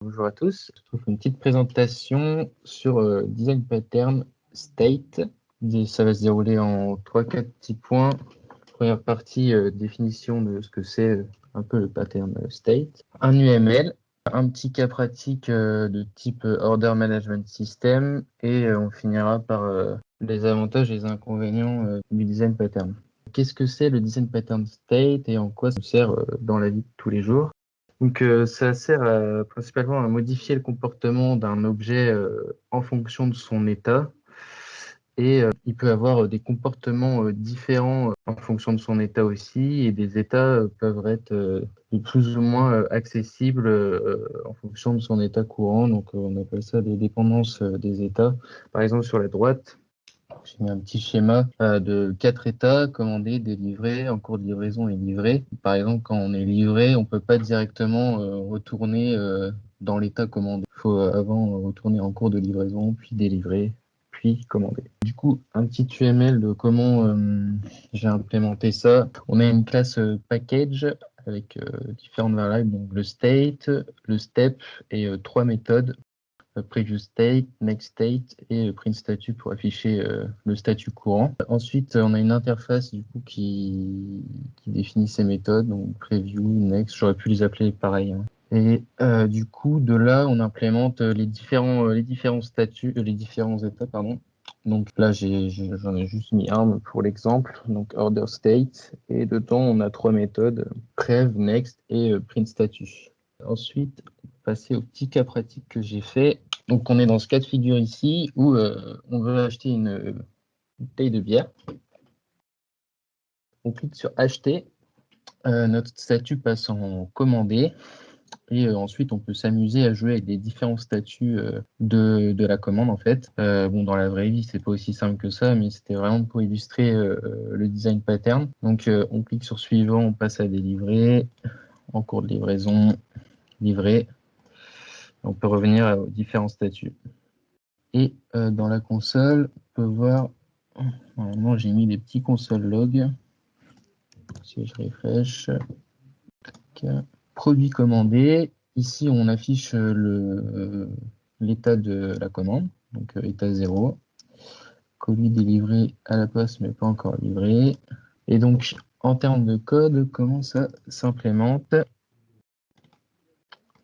Bonjour à tous, je trouve une petite présentation sur Design Pattern State. Ça va se dérouler en 3-4 petits points. Première partie, définition de ce que c'est un peu le pattern state. Un UML, un petit cas pratique de type Order Management System et on finira par les avantages et les inconvénients du design pattern. Qu'est-ce que c'est le design pattern state et en quoi ça sert dans la vie de tous les jours? Donc, ça sert principalement à modifier le comportement d'un objet en fonction de son état. Et il peut avoir des comportements différents en fonction de son état aussi. Et des états peuvent être de plus ou moins accessibles en fonction de son état courant. Donc, on appelle ça des dépendances des états. Par exemple, sur la droite, j'ai mis un petit schéma de 4 états, commandé, délivré, en cours de livraison et livré. Par exemple, quand on est livré, on peut pas directement retourner dans l'état commandé. Il faut avant retourner en cours de livraison, puis délivrer, puis commander. Du coup, un petit UML de comment j'ai implémenté ça. On a une classe package avec différentes variables, donc le state, le step et 3 méthodes. Previous state, next state et print statut pour afficher le statut courant. Ensuite, on a une interface du coup qui définit ces méthodes, donc preview, next, j'aurais pu les appeler pareil. Hein. Et du coup, de là, on implémente les différents statuts, les différents états, pardon. Donc là, j'en ai juste mis un pour l'exemple, donc order state, et dedans, on a 3 méthodes, prev, next et print statut. Ensuite, passer au petit cas pratique que j'ai fait. Donc, on est dans ce cas de figure ici où on veut acheter une bouteille de bière. On clique sur acheter. Notre statut passe en commandé. Et ensuite, on peut s'amuser à jouer avec les différents statuts de la commande, en fait. Bon, dans la vraie vie, c'est pas aussi simple que ça, mais c'était vraiment pour illustrer le design pattern. Donc, on clique sur suivant, on passe à délivrer, en cours de livraison, livré. On peut revenir aux différents statuts. Et dans la console, on peut voir, normalement j'ai mis des petits console log. Si je refresh, produit commandé. Ici, on affiche l'état de la commande, donc état 0. Colis délivré à la poste, mais pas encore livré. Et donc, en termes de code, comment ça s'implémente?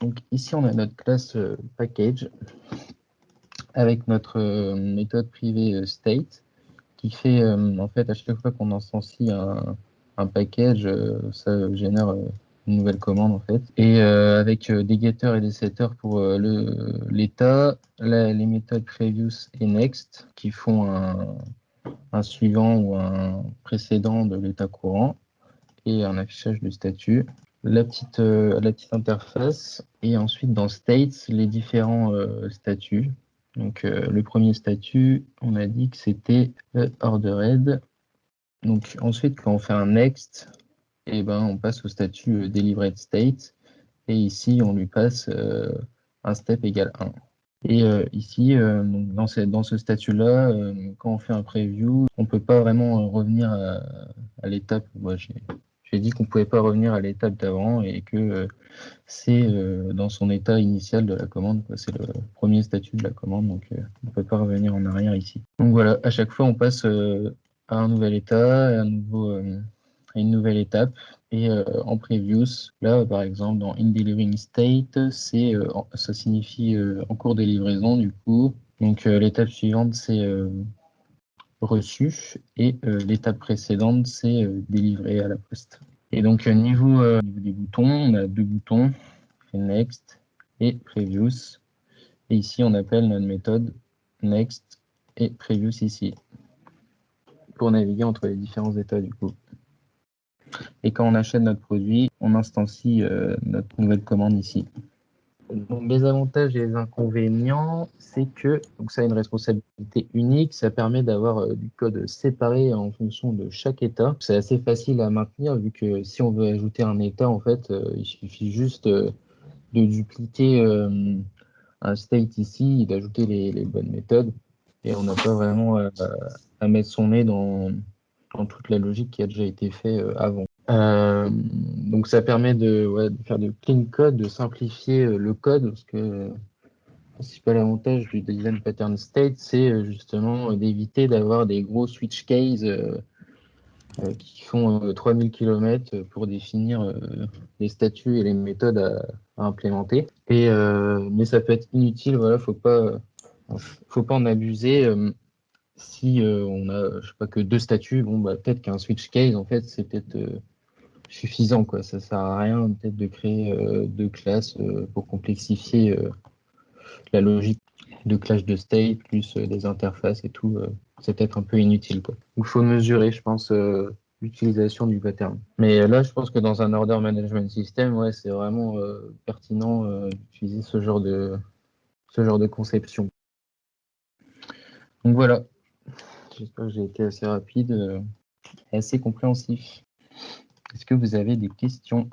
Donc ici, on a notre classe package avec notre méthode privée state qui fait en fait à chaque fois qu'on instancie un package, ça génère une nouvelle commande en fait. Et avec des getters et des setters pour l'état, les méthodes previous et next qui font un suivant ou un précédent de l'état courant et un affichage du statut. La petite interface et ensuite dans states les différents statuts. Donc le premier statut, on a dit que c'était ordered. Donc ensuite, quand on fait un next, et ben on passe au statut delivered state. Et ici, on lui passe un step égale 1. Et ici, donc dans ce statut-là, quand on fait un preview, on ne peut pas vraiment revenir à l'étape. Moi, j'ai dit qu'on ne pouvait pas revenir à l'étape d'avant et que c'est dans son état initial de la commande. C'est le premier statut de la commande, donc on ne peut pas revenir en arrière ici. Donc voilà, à chaque fois, on passe à un nouvel état, à une nouvelle étape. Et en previous, là, par exemple, dans in delivering state, ça signifie en cours de livraison, du coup. Donc l'étape suivante, c'est reçu et l'étape précédente, c'est délivré à la poste. Et donc niveau des boutons, on a 2 boutons, next et previous. Et ici, on appelle notre méthode next et previous ici pour naviguer entre les différents états du coup. Et quand on achète notre produit, on instancie notre nouvelle commande ici. Donc, les avantages et les inconvénients, c'est que donc ça a une responsabilité unique, ça permet d'avoir du code séparé en fonction de chaque état. C'est assez facile à maintenir vu que si on veut ajouter un état, en fait, il suffit juste de dupliquer un state ici et d'ajouter les bonnes méthodes. Et on n'a pas vraiment à mettre son nez dans toute la logique qui a déjà été fait avant. Donc ça permet de faire de clean code, de simplifier le code, parce que le principal avantage du design pattern state, c'est justement d'éviter d'avoir des gros switch cases qui font 3000 km pour définir les statuts et les méthodes à implémenter. Mais ça peut être inutile, voilà, faut pas en abuser. Si on a, je sais pas, que deux statuts, bon, bah, peut-être qu'un switch case, en fait, c'est peut-être suffisant, quoi. Ça sert à rien, peut-être, de créer deux classes pour complexifier la logique de clash de state, plus des interfaces et tout. C'est peut-être un peu inutile, quoi. Il faut mesurer, je pense, l'utilisation du pattern. Mais là, je pense que dans un order management system, ouais, c'est vraiment pertinent d'utiliser ce genre de conception. Donc voilà, j'espère que j'ai été assez rapide et assez compréhensif. Est-ce que vous avez des questions?